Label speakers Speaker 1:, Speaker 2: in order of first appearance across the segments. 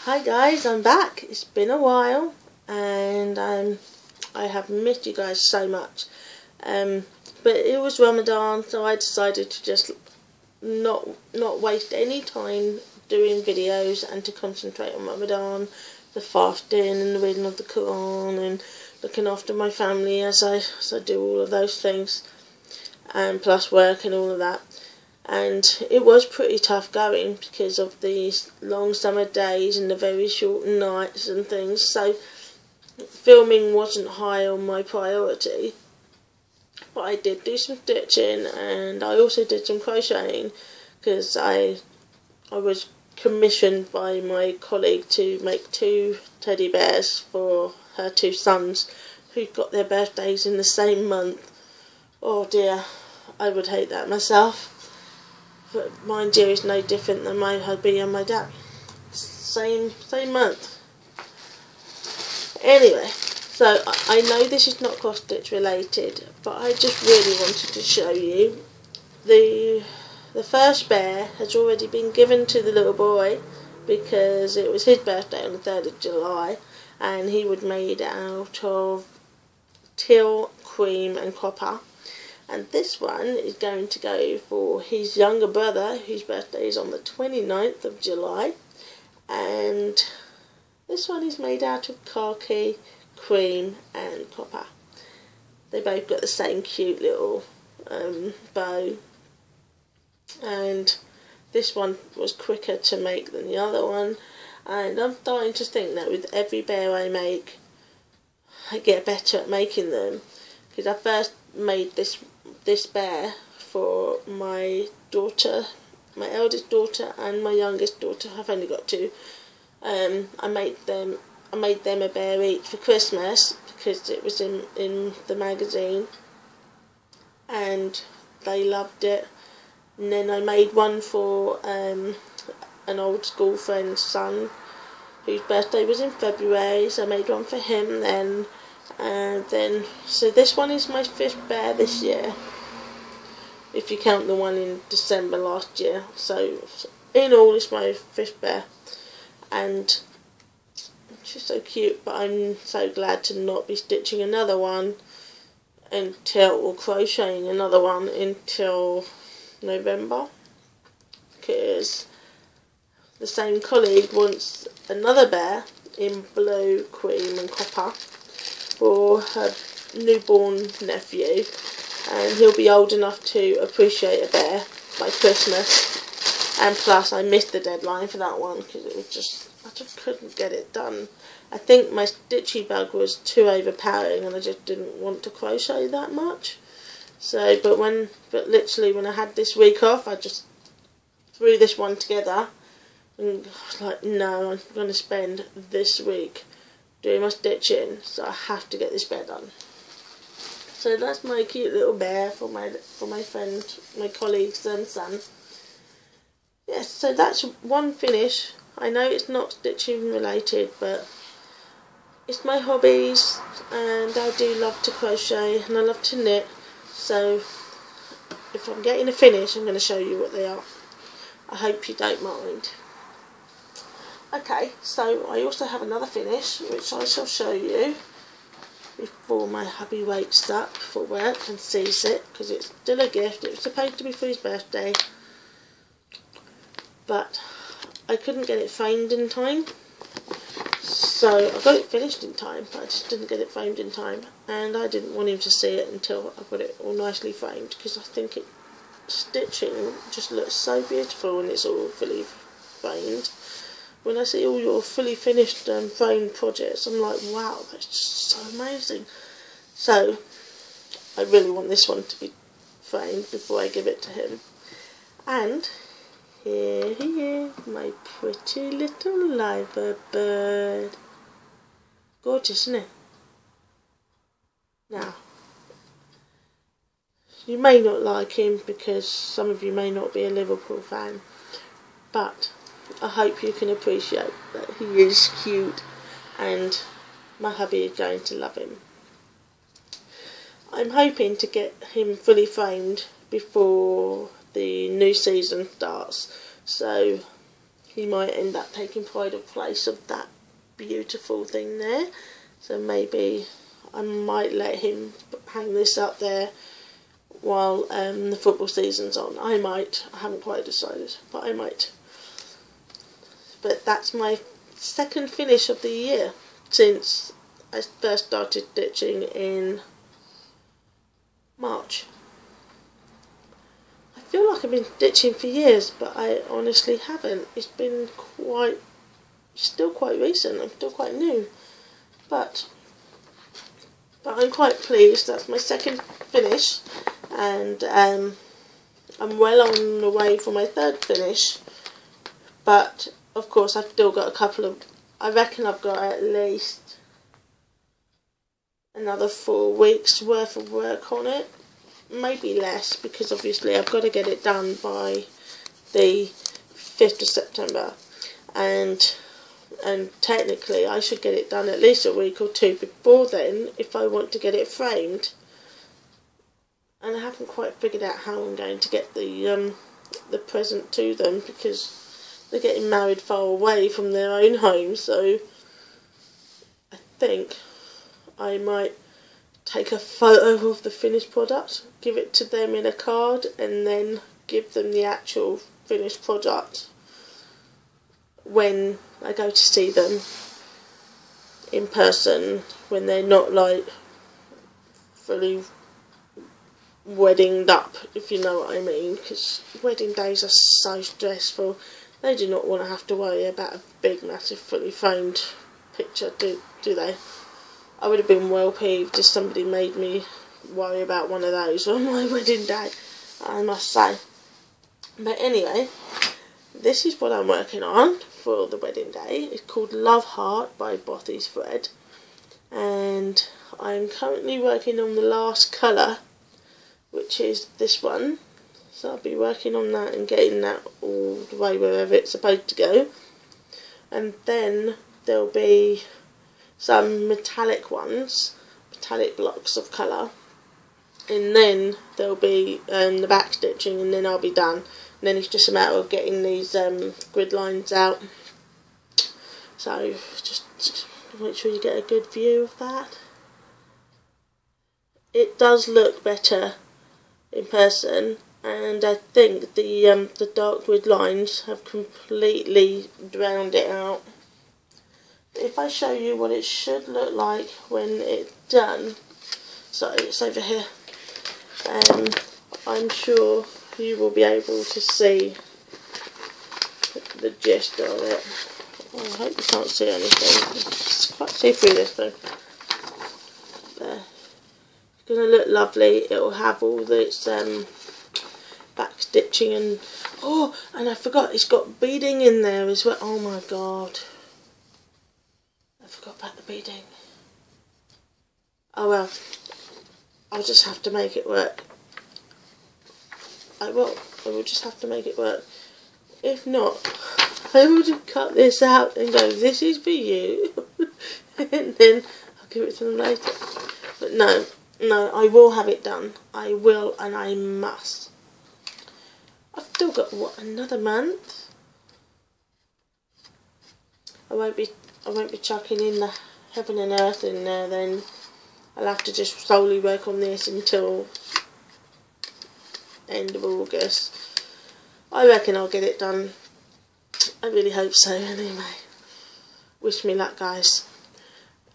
Speaker 1: Hi guys, I'm back. It's been a while and I have missed you guys so much. But it was Ramadan, so I decided to just not waste any time doing videos and to concentrate on Ramadan, the fasting and the reading of the Quran and looking after my family as I do all of those things, and plus work and all of that. And it was pretty tough going because of these long summer days and the very short nights and things, so filming wasn't high on my priority. But I did do some stitching and I also did some crocheting because I was commissioned by my colleague to make 2 teddy bears for her 2 sons who got their birthdays in the same month. Oh dear, I would hate that myself. But mind you, is no different than my hubby and my dad. Same month. Anyway, so I know this is not cross stitch related, but I just really wanted to show you the first bear has already been given to the little boy because it was his birthday on the 3rd of July, and he was made out of teal, cream and copper. And this one is going to go for his younger brother, whose birthday is on the 29th of July. And this one is made out of khaki, cream and copper. They both got the same cute little bow. And this one was quicker to make than the other one. And I'm starting to think that with every bear I make, I get better at making them. Because I first made this bear for my daughter, my eldest daughter and my youngest daughter. I've only got 2. I made them a bear each for Christmas because it was in the magazine and they loved it. And then I made one for an old school friend's son whose birthday was in February, so I made one for him then. And then, so this one is my 5th bear this year, if you count the one in December last year. So in all, it's my 5th bear, and she's so cute. But I'm so glad to not be stitching another one or crocheting another one until November, because the same colleague wants another bear in blue, cream and copper for her newborn nephew, and he'll be old enough to appreciate a bear by Christmas. And plus I missed the deadline for that one because it was I just couldn't get it done. I think my stitchy bug was too overpowering and I just didn't want to crochet that much. So but literally when I had this week off, I just threw this one together and I was like, no, I'm going to spend this week doing my stitching, so I have to get this bear done. So that's my cute little bear for my friend, my colleague's son. Yes, so that's one finish. I know it's not stitching related, but it's my hobbies and I do love to crochet and I love to knit. So if I'm getting a finish, I'm going to show you what they are. I hope you don't mind. Okay, so I also have another finish which I shall show you before my hubby wakes up for work and sees it, because it's still a gift. It was supposed to be for his birthday, but I couldn't get it framed in time. So I got it finished in time, but I just didn't get it framed in time, and I didn't want him to see it until I got it all nicely framed, because I think stitching just looks so beautiful when it's all fully framed. When I see all your fully finished framed projects, I'm like, wow, that's just so amazing. So I really want this one to be framed before I give it to him. And here he is, my pretty little liver bird. Gorgeous, isn't it? Now, you may not like him because some of you may not be a Liverpool fan, but I hope you can appreciate that he is cute and my hubby is going to love him. I'm hoping to get him fully framed before the new season starts, so he might end up taking pride of place of that beautiful thing there. So maybe I might let him hang this up there while the football season's on. I might. I haven't quite decided, but I might. But that's my second finish of the year since I first started stitching in March. I feel like I've been stitching for years, but I honestly haven't. It's been still quite recent. I'm still quite new, but I'm quite pleased. That's my second finish, and I'm well on the way for my third finish. But of course, I've still got a couple of. I reckon I've got at least another 4 weeks worth of work on it. Maybe less, because obviously I've got to get it done by the 5th of September, and technically I should get it done at least a week or 2 before then if I want to get it framed. And I haven't quite figured out how I'm going to get the present to them, because they're getting married far away from their own home, so I think I might take a photo of the finished product, give it to them in a card, and then give them the actual finished product when I go to see them in person, when they're not like fully weddinged up, if you know what I mean, because wedding days are so stressful. They do not want to have to worry about a big massive fully framed picture, do they? I would have been well peeved if somebody made me worry about one of those on my wedding day, I must say. But anyway, this is what I'm working on for the wedding day. It's called Love Heart by Bothy's Thread, and I'm currently working on the last colour, which is this one. So I'll be working on that and getting that all the way wherever it's supposed to go. And then there'll be some metallic ones, metallic blocks of colour, and then there'll be the back stitching, and then I'll be done. And then it's just a matter of getting these grid lines out. So just make sure you get a good view of that. It does look better in person, and I think the dark grid lines have completely drowned it out. If I show you what it should look like when it's done, so it's over here, I'm sure you will be able to see the gist of it. Oh, I hope you can't see anything. It's quite see through this thing. There. It's going to look lovely. It will have all its back stitching and I forgot, it's got beading in there as well. Oh my god, I forgot about the beading. Oh well, I'll just have to make it work. I will just have to make it work. If not, I will just cut this out and go, this is for you, and then I'll give it to them later. But no, I will have it done. I will, and I must. I've still got, what, another month? I won't be chucking in the heaven and earth in there then. I'll have to just solely work on this until end of August. I reckon I'll get it done. I really hope so anyway. Wish me luck, guys.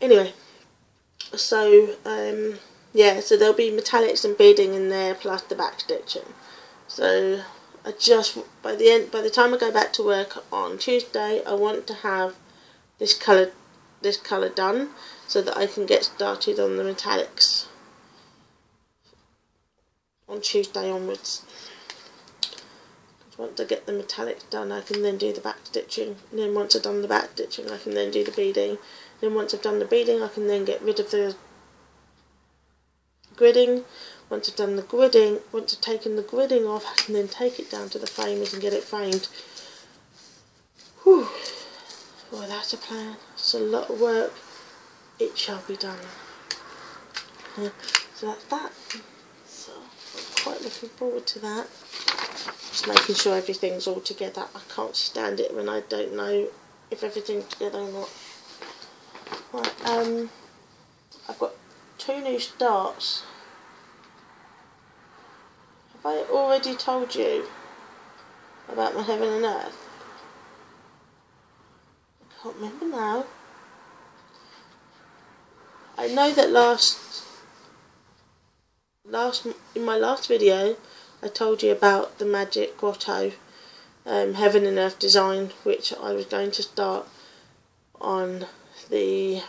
Speaker 1: Anyway, so yeah, so there'll be metallics and beading in there plus the back stitching. So I just, by the time I go back to work on Tuesday, I want to have this colour done so that I can get started on the metallics on Tuesday onwards. Once I get the metallics done, I can then do the back stitching, and then once I've done the back stitching, I can then do the beading. Then once I've done the beading, I can then get rid of the gridding. Once I've done the gridding, once I've taken the gridding off, I can then take it down to the framers and get it framed. Whew. Well, that's a plan. It's a lot of work. It shall be done. Yeah. So that's that. So I'm quite looking forward to that. Just making sure everything's all together. I can't stand it when I don't know if everything's together or not. Right, I've got 2 new starts. Have I already told you about my heaven and earth? I can't remember now. I know that in my last video I told you about the Magic Grotto Heaven and Earth design, which I was going to start on the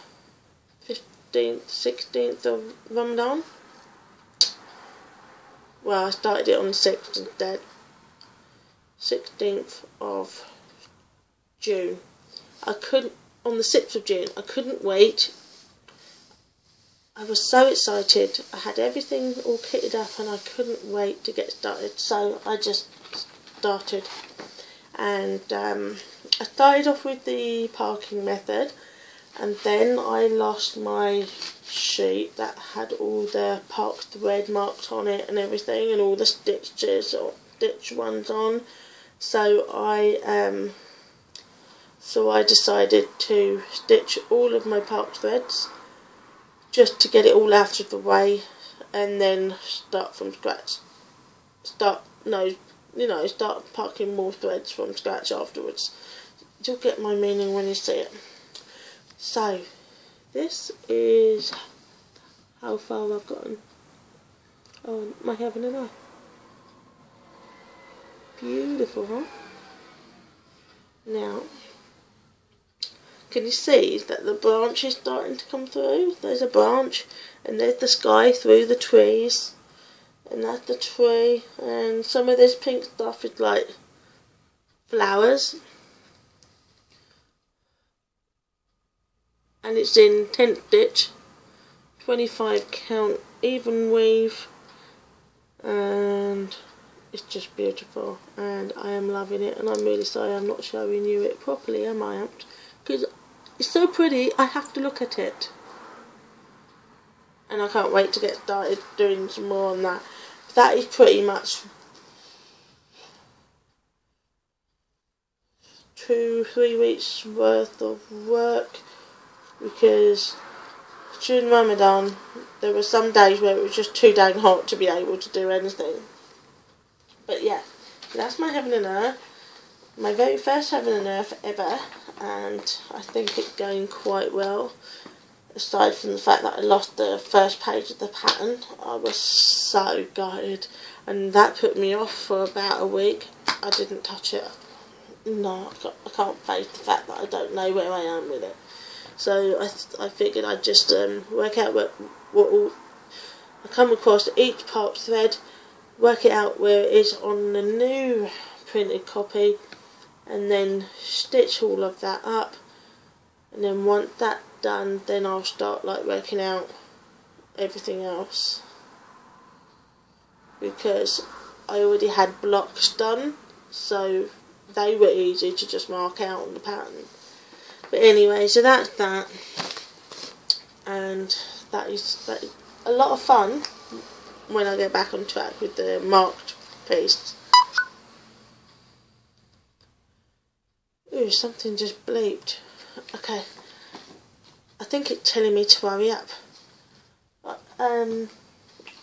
Speaker 1: 15th, 16th of Ramadan. Well, I started it on the 6th instead. 16th of June. On the 6th of June, I couldn't wait. I was so excited. I had everything all kitted up and I couldn't wait to get started. So I just started. And I started off with the parking method. And then I lost my sheet that had all the park thread marked on it and everything. And all the stitches or stitch ones on. So I decided to stitch all of my park threads, just to get it all out of the way, and then start from scratch. Start parking more threads from scratch afterwards. You'll get my meaning when you see it. So, this is how far I've gotten on my heaven and earth. Beautiful, huh? Now, can you see that the branch is starting to come through? There's a branch, and there's the sky through the trees, and that's the tree, and some of this pink stuff is like flowers, and it's in 10th stitch, 25 count even weave, and it's just beautiful, and I am loving it. And I'm really sorry I'm not showing you it properly, am I? Because it's so pretty, I have to look at it. And I can't wait to get started doing some more on that. That is pretty much 2-3 weeks worth of work, because during Ramadan there were some days where it was just too dang hot to be able to do anything. But yeah, that's my heaven and earth. My very first heaven and earth ever, and I think it's going quite well. Aside from the fact that I lost the first page of the pattern, I was so gutted, and that put me off for about a week. I didn't touch it. No, I can't face the fact that I don't know where I am with it. So I figured I'd just work out what all I come across each part thread, work it out where it is on the new printed copy, and then stitch all of that up. And then once that's done, then I'll start like working out everything else, because I already had blocks done, so they were easy to just mark out on the pattern. But anyway, so that's that, and that is a lot of fun when I get back on track with the marked piece. Ooh, something just bleeped. Okay, I think it's telling me to hurry up.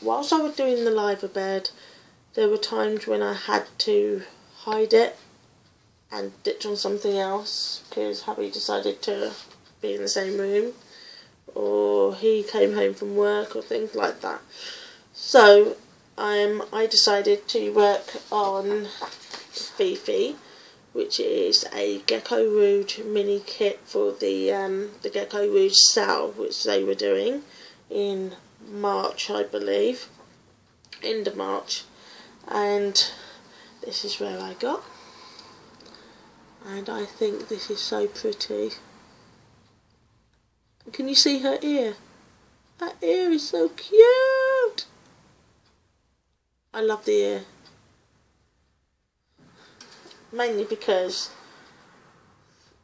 Speaker 1: Whilst I was doing the liver bed, there were times when I had to hide it and ditch on something else, because hubby decided to be in the same room, or he came home from work, or things like that. So I decided to work on Fifi, which is a Gecko Rouge mini kit for the Gecko Rouge sale, which they were doing in March, I believe, end of March. And this is where I got, and I think this is so pretty. Can you see her ear? Her ear is so cute. I love the ear. Mainly because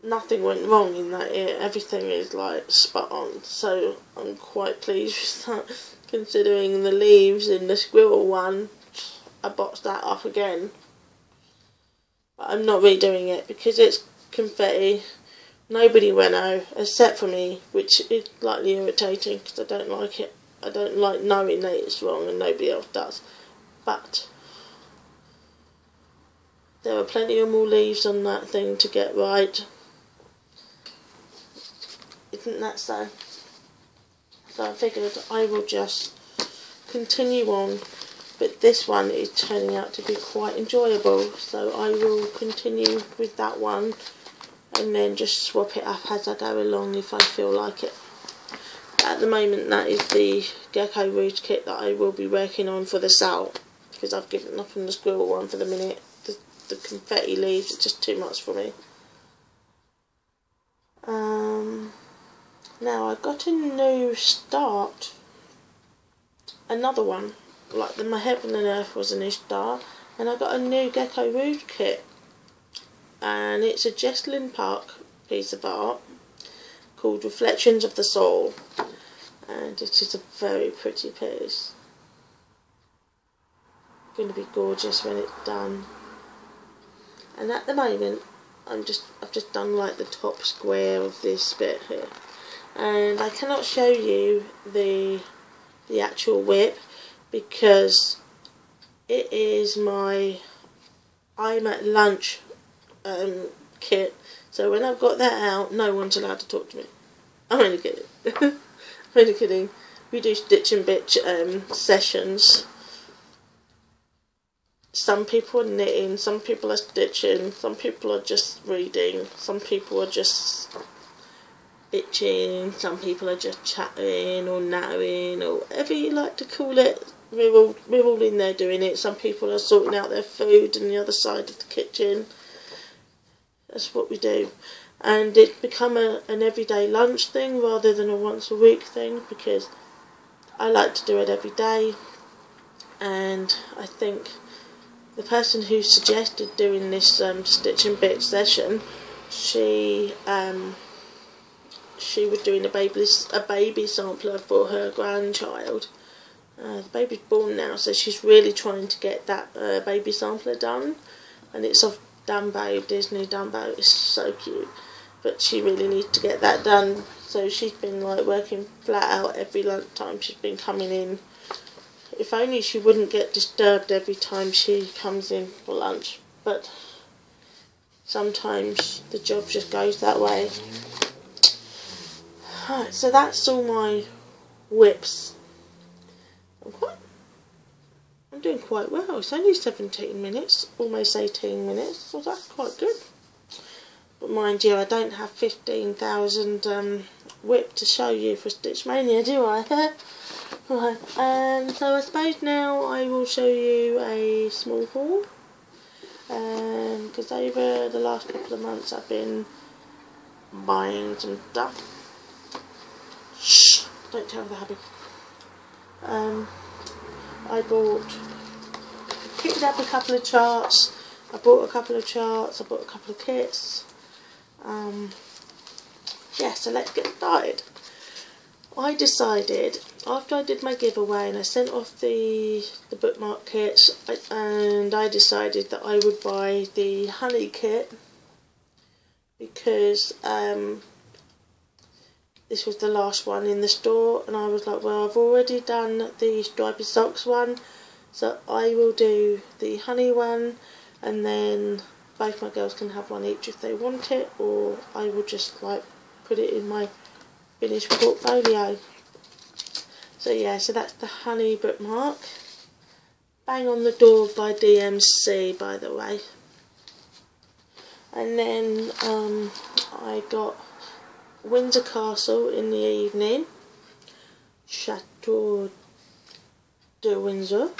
Speaker 1: nothing went wrong in that ear. Everything is like spot on. So I'm quite pleased with that, considering the leaves in the squirrel one, I botched that off again. I'm not redoing it because it's confetti. Nobody went out except for me, which is slightly irritating because I don't like it. I don't like knowing that it's wrong and nobody else does. But there are plenty of more leaves on that thing to get right. Isn't that so? So I figured I will just continue on, but this one is turning out to be quite enjoyable, so I will continue with that one and then just swap it up as I go along if I feel like it. At the moment that is the Gecko Rouge kit that I will be working on for the sale, because I've given up on the squirrel one for the minute. The confetti leaves are just too much for me. Now I got a new start, another one, like My Heaven and Earth was a new start, and I got a new Gecko Rouge kit, and it's a Jesslyn Park piece of art called Reflections of the Soul, and it is a very pretty piece. It's going to be gorgeous when it's done. And at the moment I've just done like the top square of this bit here, and I cannot show you the actual whip because it is my I'm at lunch kit, so when I've got that out no one's allowed to talk to me. I'm only kidding. I'm only kidding. We do stitch and bitch sessions. Some people are knitting, some people are stitching, some people are just reading, some people are just itching, some people are just chatting or nattering or whatever you like to call it. We're all in there doing it. Some people are sorting out their food on the other side of the kitchen. That's what we do. And it's become an everyday lunch thing rather than a once a week thing, because I like to do it every day. And I think the person who suggested doing this stitch and bit session, she was doing a baby sampler for her grandchild. The baby's born now, so she's really trying to get that baby sampler done, and it's of Dumbo, Disney Dumbo. It's so cute, but she really needs to get that done. So she's been like working flat out every lunchtime. She's been coming in. If only she wouldn't get disturbed every time she comes in for lunch, but sometimes the job just goes that way. Right, so that's all my whips. I'm doing quite well. It's only 17 minutes, almost 18 minutes, so that's quite good. But mind you, I don't have 15,000 whip to show you for Stitch Mania, do I? Right, so I suppose now I will show you a small haul, because over the last couple of months I've been buying some stuff. Shh, don't tell the hubby. I picked up a couple of charts, I bought a couple of charts, I bought a couple of kits. Yeah, so let's get started. I decided, after I did my giveaway and I sent off the bookmark kits, and I decided that I would buy the honey kit, because this was the last one in the store, and I was like, well, I've already done the stripy socks one, so I will do the honey one, and then both my girls can have one each if they want it, or I will just like put it in my finished portfolio. So yeah, so that's the honey bookmark. Bang on the Door by DMC, by the way. And then I got Windsor Castle in the Evening, Chateau de Windsor,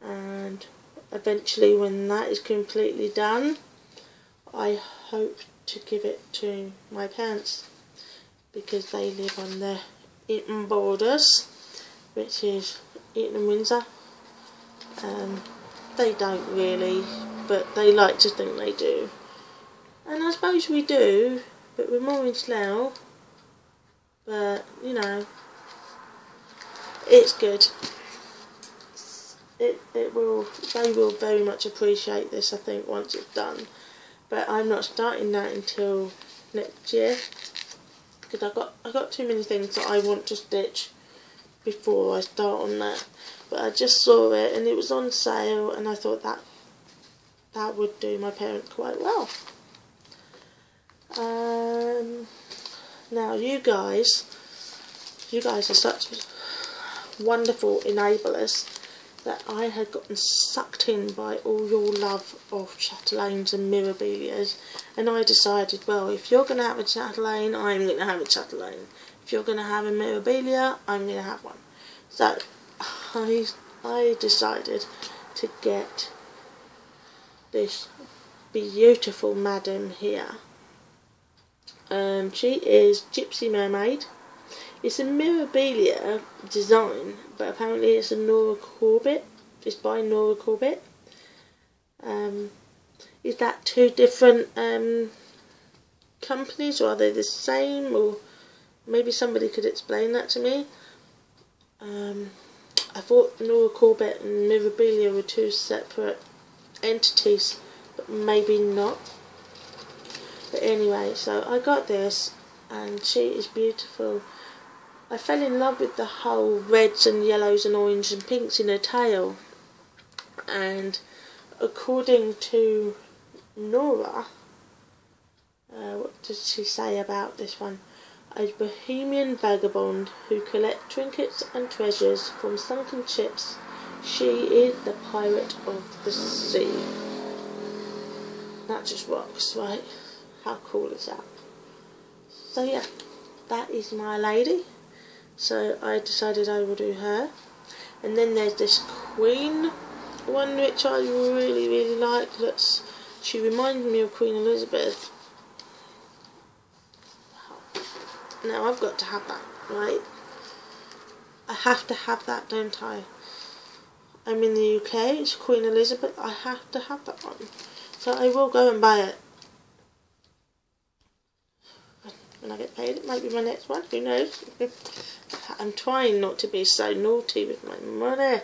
Speaker 1: and eventually when that is completely done I hope to give it to my parents, because they live on the Eton borders, which is Eton and Windsor. They don't really, but they like to think they do, and I suppose we do, but we're more in Slough. But you know, it's good. they will very much appreciate this, I think, once it's done. But I'm not starting that until next year, because I got too many things that I want to stitch before I start on that. But I just saw it and it was on sale, and I thought that would do my parents quite well. Now you guys are such wonderful enablers that I had gotten sucked in by all your love of chatelaines and mirabilias, and I decided, well, if you're going to have a chatelaine, I'm going to have a chatelaine. If you're going to have a mirabilia, I'm going to have one. So I decided to get this beautiful madam here. She is Gypsy Mermaid. It's a mirabilia design, but apparently it's a Nora Corbett. It's by Nora Corbett. Is that two different companies, or are they the same? Or maybe somebody could explain that to me. I thought Nora Corbett and mirabilia were two separate entities, but maybe not. But anyway, so I got this, and she is beautiful. I fell in love with the whole reds and yellows and oranges and pinks in her tail. And according to Nora, what does she say about this one? A bohemian vagabond who collects trinkets and treasures from sunken ships, she is the pirate of the sea. That just rocks, right? How cool is that? So yeah, that is my lady. So I decided I will do her. And then there's this queen one which I really like. She reminds me of Queen Elizabeth. Now I've got to have that, right? I have to have that, don't I? I'm in the UK, it's Queen Elizabeth, I have to have that one. So I will go and buy it. When I get paid, it might be my next one, who knows? I'm trying not to be so naughty with my money.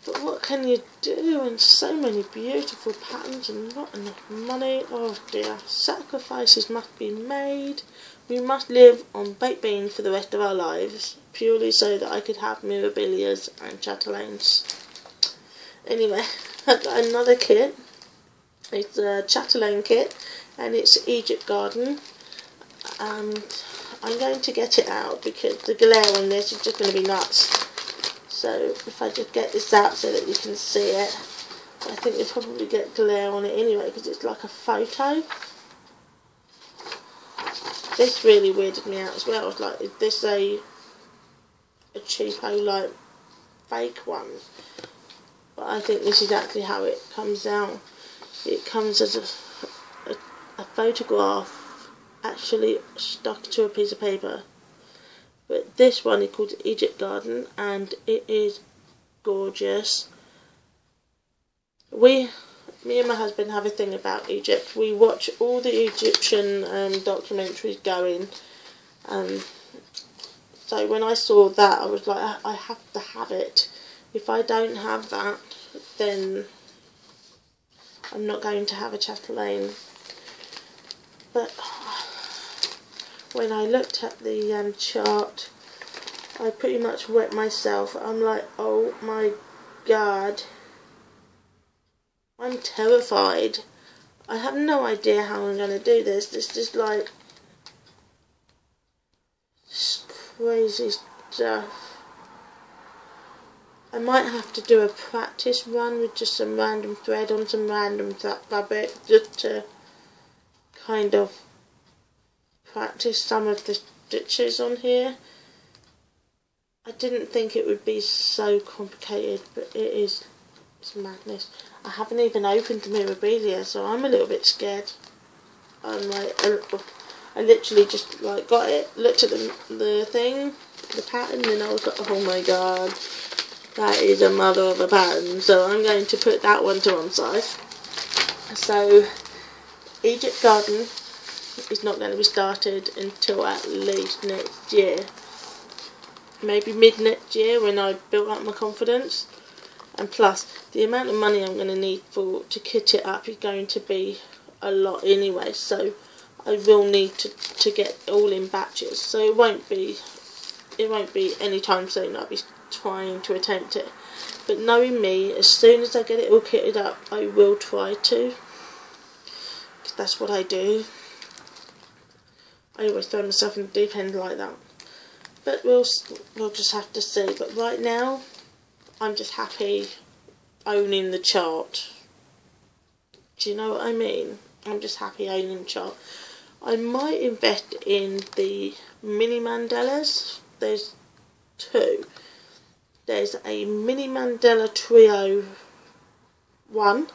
Speaker 1: But what can you do? And so many beautiful patterns and not enough money. Oh dear. Sacrifices must be made. We must live on baked beans for the rest of our lives, purely so that I could have mirabilias and chatelaines. Anyway, I've got another kit. It's a chatelaine kit, and it's Egypt Garden. And I'm going to get it out because the glare on this is just going to be nuts. So if I just get this out so that you can see it, I think you'll probably get glare on it anyway because it's like a photo. This really weirded me out as well. I was like, is this a cheapo, like, fake one? But I think this is actually how it comes out. It comes as a photograph actually stuck to a piece of paper. But this one is called Egypt Garden, and it is gorgeous. Me and my husband have a thing about Egypt. We watch all the Egyptian documentaries going. So when I saw that, I was like, I have to have it. If I don't have that, then I'm not going to have a chatelaine. But when I looked at the chart, I pretty much wet myself. I'm like, oh my god. I'm terrified. I have no idea how I'm going to do this. This is just like crazy stuff. I might have to do a practice run with just some random thread on some random fabric just to kind of practice some of the stitches on here. I didn't think it would be so complicated, but it is. It's madness. I haven't even opened the mirabilia, so I'm a little bit scared. I'm like, I literally just like got it, looked at the thing, the pattern, and I was like, oh my god, that is a mother of a pattern. So I'm going to put that one to one side. So Egypt Garden is not going to be started until at least next year. Maybe mid next year when I built up my confidence. and plus the amount of money I'm going to need to kit it up is going to be a lot anyway, so I will need to get all in batches, so it won't be any time soon I'll be trying to attempt it. But knowing me, as soon as I get it all kitted up, I will try to. Cause that's what I do. I always throw myself in the deep end like that. But we'll just have to see. But right now, I'm just happy owning the chart. Do you know what I mean? I'm just happy owning the chart. I might invest in the mini mandalas. There's two. There's a mini mandala trio 1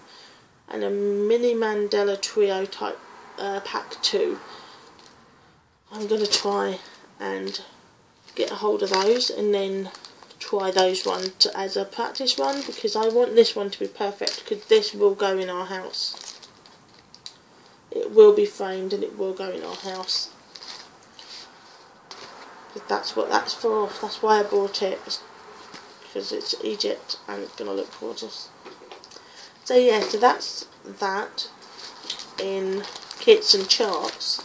Speaker 1: and a mini mandala trio type pack 2. I'm going to try and get a hold of those and then try those ones as a practice run, because I want this one to be perfect, because this will go in our house. It will be framed and it will go in our house. That's what that's for. That's why I bought it, because it's Egypt and it's going to look gorgeous. So yeah, so that's that in kits and charts.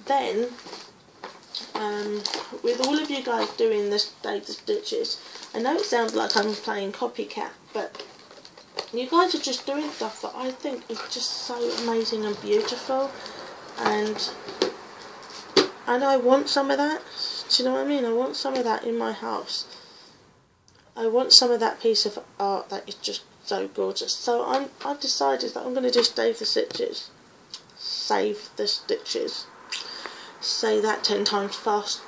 Speaker 1: Then, with all of you guys doing this data stitches, I know it sounds like I'm playing copycat, but you guys are just doing stuff that I think is just so amazing and beautiful, and I want some of that. Do you know what I mean? I want some of that in my house. I want some of that piece of art that is just so gorgeous. So I've decided that I'm going to just save the stitches. Save the stitches. Say that 10 times fast.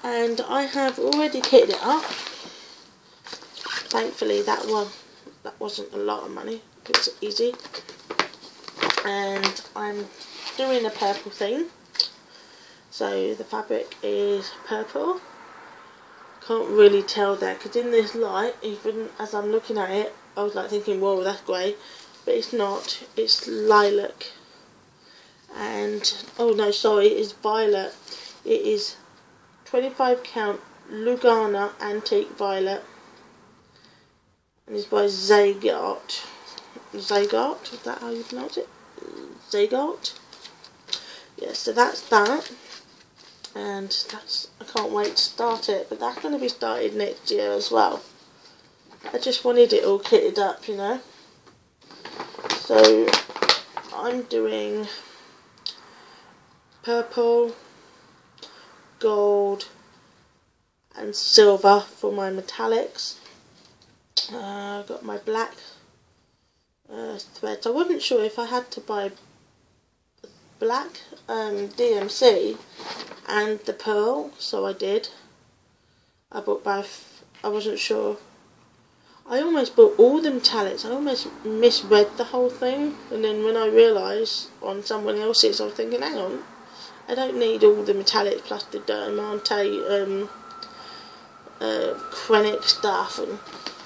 Speaker 1: And I have already kitted it up. Thankfully that wasn't a lot of money. It was easy. And I'm doing a purple thing. So the fabric is purple. Can't really tell there, because in this light, even as I'm looking at it, I was like thinking, whoa, that's grey, but it's not. It's lilac, and oh no, sorry, it's violet. It is 25 count Lugana Antique Violet, and it's by Zagat. Zagat, is that how you pronounce it? Zagat. Yeah, so that's that. And that's, I can't wait to start it, but that's going to be started next year as well. I just wanted it all kitted up, you know. So I'm doing purple, gold and silver for my metallics. I've got my black threads. I wasn't sure if I had to buy black DMC and the pearl, so I did. I bought both. I wasn't sure. I almost bought all the metallics. I almost misread the whole thing, and then when I realised on someone else's, I was thinking, hang on, I don't need all the metallics plus the diamante Krennic stuff, and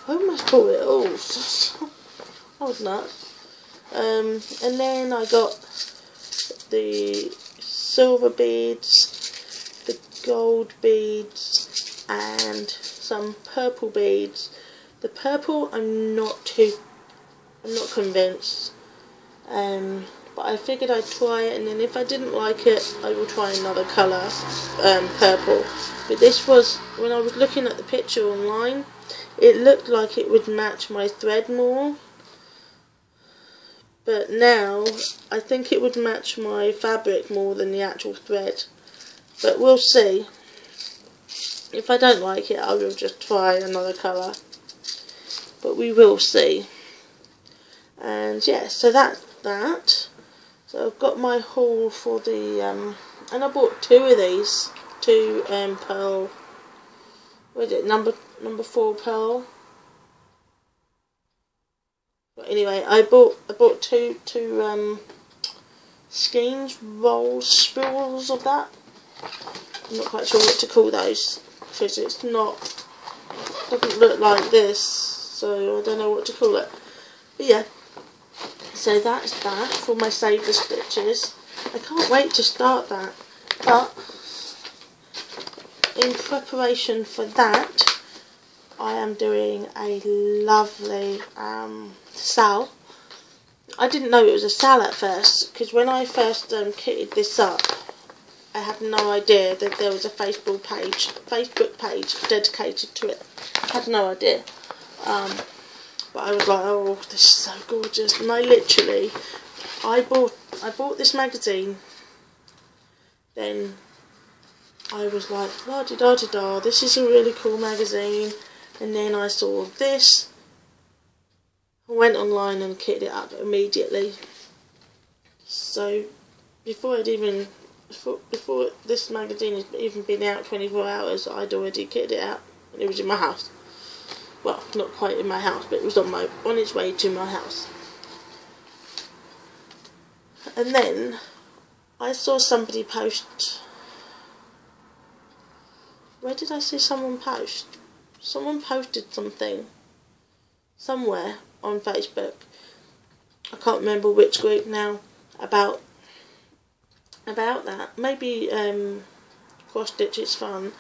Speaker 1: I almost bought it all. I was nuts. And then I got the silver beads, the gold beads, and some purple beads. The purple, I'm not convinced, but I figured I'd try it, and then if I didn't like it, I will try another colour, purple. But this was, when I was looking at the picture online, it looked like it would match my thread more. But now, I think it would match my fabric more than the actual thread. But we'll see. If I don't like it, I will just try another colour. But we will see. And yeah, so that's that. So I've got my haul for the, and I bought two of these. Two pearl, what is it, number 4 pearl. Anyway, I bought two skeins, rolls, spools of that. I'm not quite sure what to call those, because it's not, doesn't look like this, so I don't know what to call it. But yeah, so that's that for my Save the Stitches. I can't wait to start that, but in preparation for that, I am doing a lovely sale. I didn't know it was a sale at first, because when I first kitted this up, I had no idea that there was a Facebook page dedicated to it. I had no idea. But I was like, oh, this is so gorgeous. And I bought this magazine. Then I was like, la-di-da-di-da, this is a really cool magazine. And then I saw this. I went online and kitted it up immediately. So before this magazine had even been out 24 hours, I'd already kitted it out, and it was in my house. Well, not quite in my house, but it was on its way to my house. And then I saw somebody post. Where did I see someone post? Someone posted something somewhere on Facebook. I can't remember which group now, about that. Maybe Cross Stitch is Fun.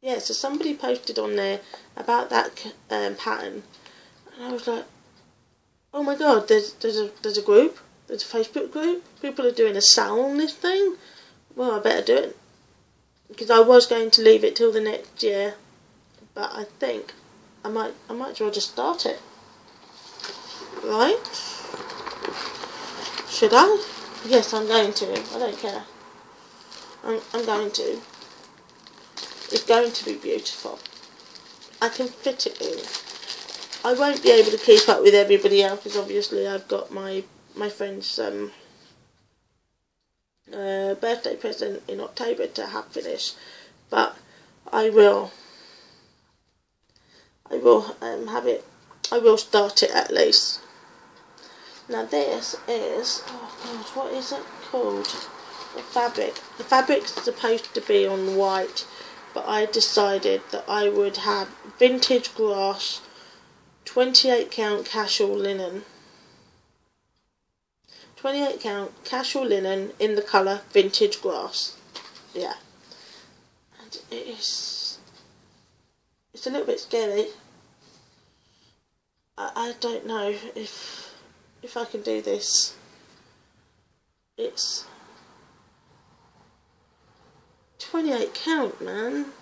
Speaker 1: Yeah, so somebody posted on there about that pattern, and I was like, oh my god, there's a group, there's a Facebook group, people are doing a sale on this thing. Well, I better do it, because I was going to leave it till the next year, but I think I might as well just start it. Right? Should I? Yes, I'm going to. I don't care. I'm going to. It's going to be beautiful. I can fit it in. I won't be able to keep up with everybody else, because obviously I've got my friend's birthday present in October to have finished, but I will have it. I will start it at least. Now this is, oh god, what is it called? The fabric. The fabric's supposed to be on white, but I decided that I would have vintage grass, 28 count casual linen. 28 count casual linen in the colour vintage grass. Yeah. And it's a little bit scary. I don't know if I can do this. It's 28 count, man.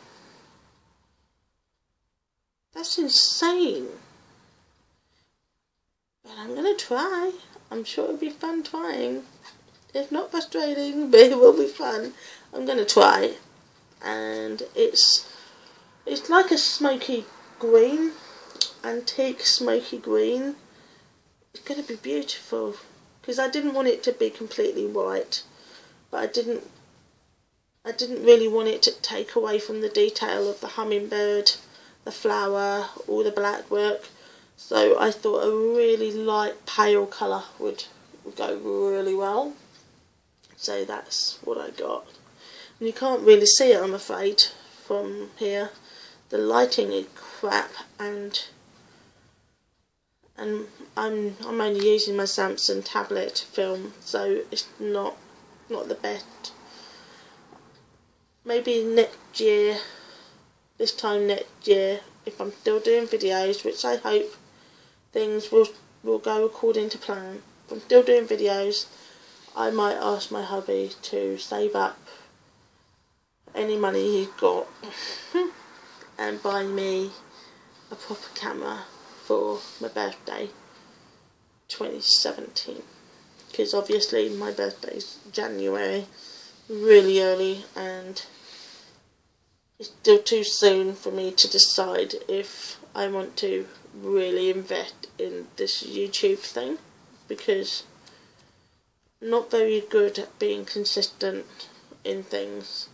Speaker 1: That's insane. But I'm gonna try. I'm sure it'll be fun trying. If not frustrating, but it will be fun. I'm gonna try. And it's like a smoky green, antique smoky green. It's gonna be beautiful, because I didn't want it to be completely white, but I didn't really want it to take away from the detail of the hummingbird, the flower, all the black work. So I thought a really light pale colour would go really well. So that's what I got. And you can't really see it, I'm afraid, from here. The lighting is crap, and I'm only using my Samsung tablet to film, so it's not the best. Maybe next year, this time next year, if I'm still doing videos, which I hope things will go according to plan. If I'm still doing videos, I might ask my hubby to save up any money he's got and buy me a proper camera for my birthday 2017, because obviously my birthday's January, really early, and it's still too soon for me to decide if I want to really invest in this YouTube thing, because I'm not very good at being consistent in things.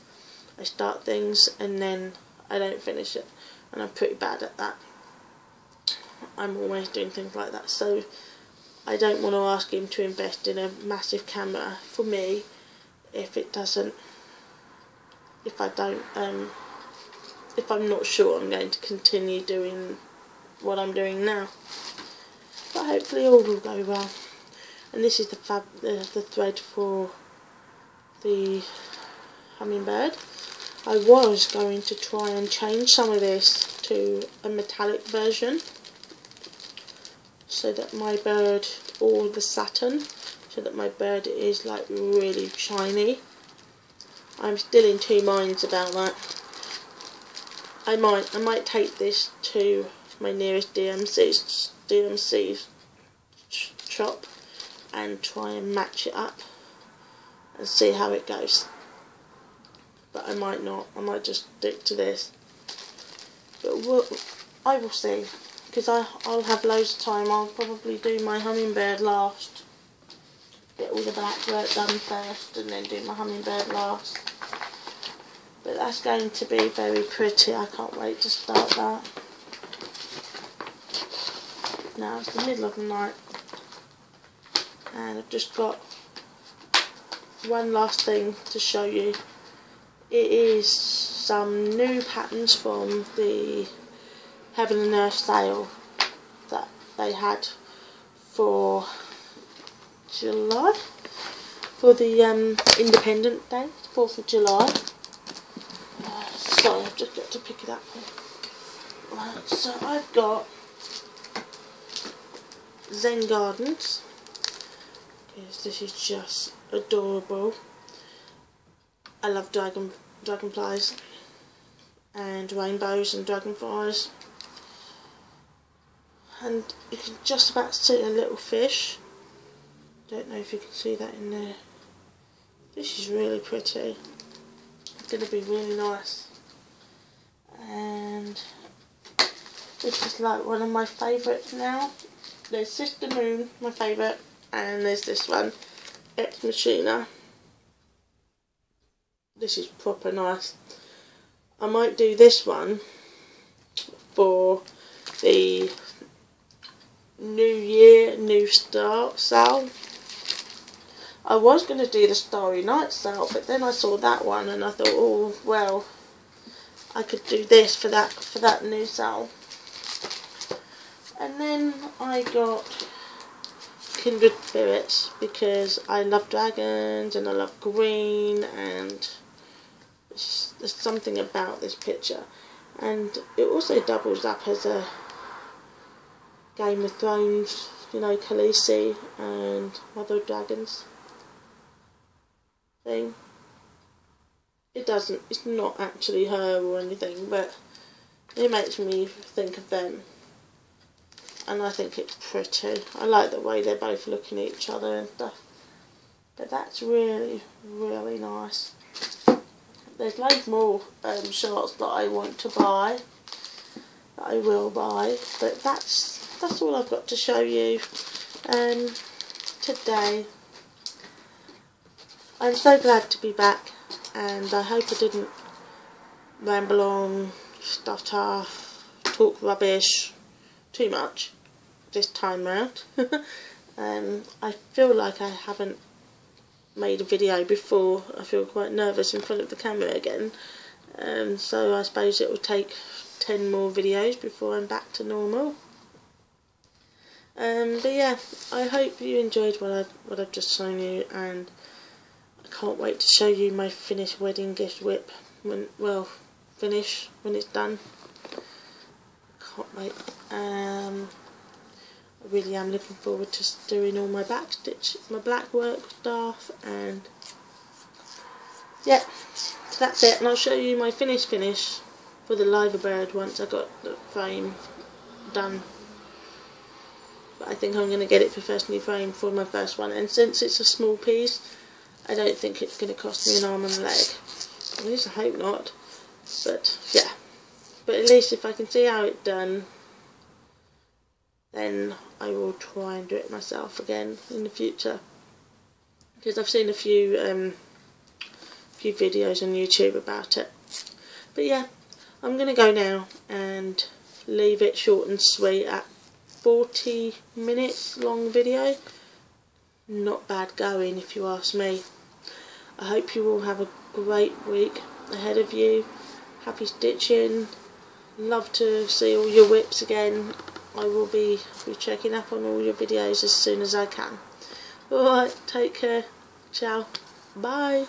Speaker 1: I start things and then I don't finish it, and I'm pretty bad at that. I'm always doing things like that, so I don't want to ask him to invest in a massive camera for me if I'm not sure I'm going to continue doing what I'm doing now. But hopefully all will go well. And this is the thread for the hummingbird. I was going to try and change some of this to a metallic version, so that my bird, or the satin, so that my bird is like really shiny. I'm still in two minds about that. I might take this to my nearest DMC shop and try and match it up and see how it goes. But I might not. I might just stick to this. But I will see, because I'll have loads of time. I'll probably do my hummingbird last. Get all the black work done first and then do my hummingbird last. But that's going to be very pretty. I can't wait to start that. Now it's the middle of the night, and I've just got one last thing to show you. It is some new patterns from the Heaven and Earth sale that they had for July, for the Independent Day, 4th of July. Sorry, I've just got to pick it up. Right, so I've got Zen Gardens, because this is just adorable. I love dragonflies and rainbows and dragonflies, and you can just about see a little fish. Don't know if you can see that in there. This is really pretty. It's going to be really nice. And this is like one of my favourites now. There's Sister Moon, my favourite, and there's this one, Ex Machina. This is proper nice. I might do this one for the New Year, New Start sale. I was going to do the Starry Night sale, but then I saw that one and I thought, oh well, I could do this for that new sale. And then I got Kindred Spirits, because I love dragons and I love green, and there's something about this picture. And it also doubles up as a Game of Thrones, you know, Khaleesi and Mother of Dragons thing. It's not actually her or anything, but it makes me think of them. And I think it's pretty. I like the way they're both looking at each other and stuff. But that's really, really nice. There's loads more shots that I want to buy, that I will buy, but that's all I've got to show you today. I'm so glad to be back, and I hope I didn't ramble on, stutter, talk rubbish too much this time round. I feel like I haven't made a video before. I feel quite nervous in front of the camera again, so I suppose it will take 10 more videos before I'm back to normal. But yeah, I hope you enjoyed what I've just shown you, and I can't wait to show you my finished wedding gift whip when it's done. Can't wait. I really am looking forward to doing all my backstitch, my black work stuff, and yeah, so that's it. And I'll show you my finish for the liver bird once I got the frame done. But I think I'm going to get it professionally framed for my first one, and since it's a small piece, I don't think it's going to cost me an arm and a leg. At least I hope not. But yeah, but at least if I can see how it's done, then I will try and do it myself again in the future, because I've seen a few videos on YouTube about it. But yeah, I'm going to go now and leave it short and sweet at 40 minutes long video. Not bad going, if you ask me. I hope you all have a great week ahead of you. Happy stitching. Love to see all your whips again. I will be checking up on all your videos as soon as I can. Alright, take care. Ciao. Bye.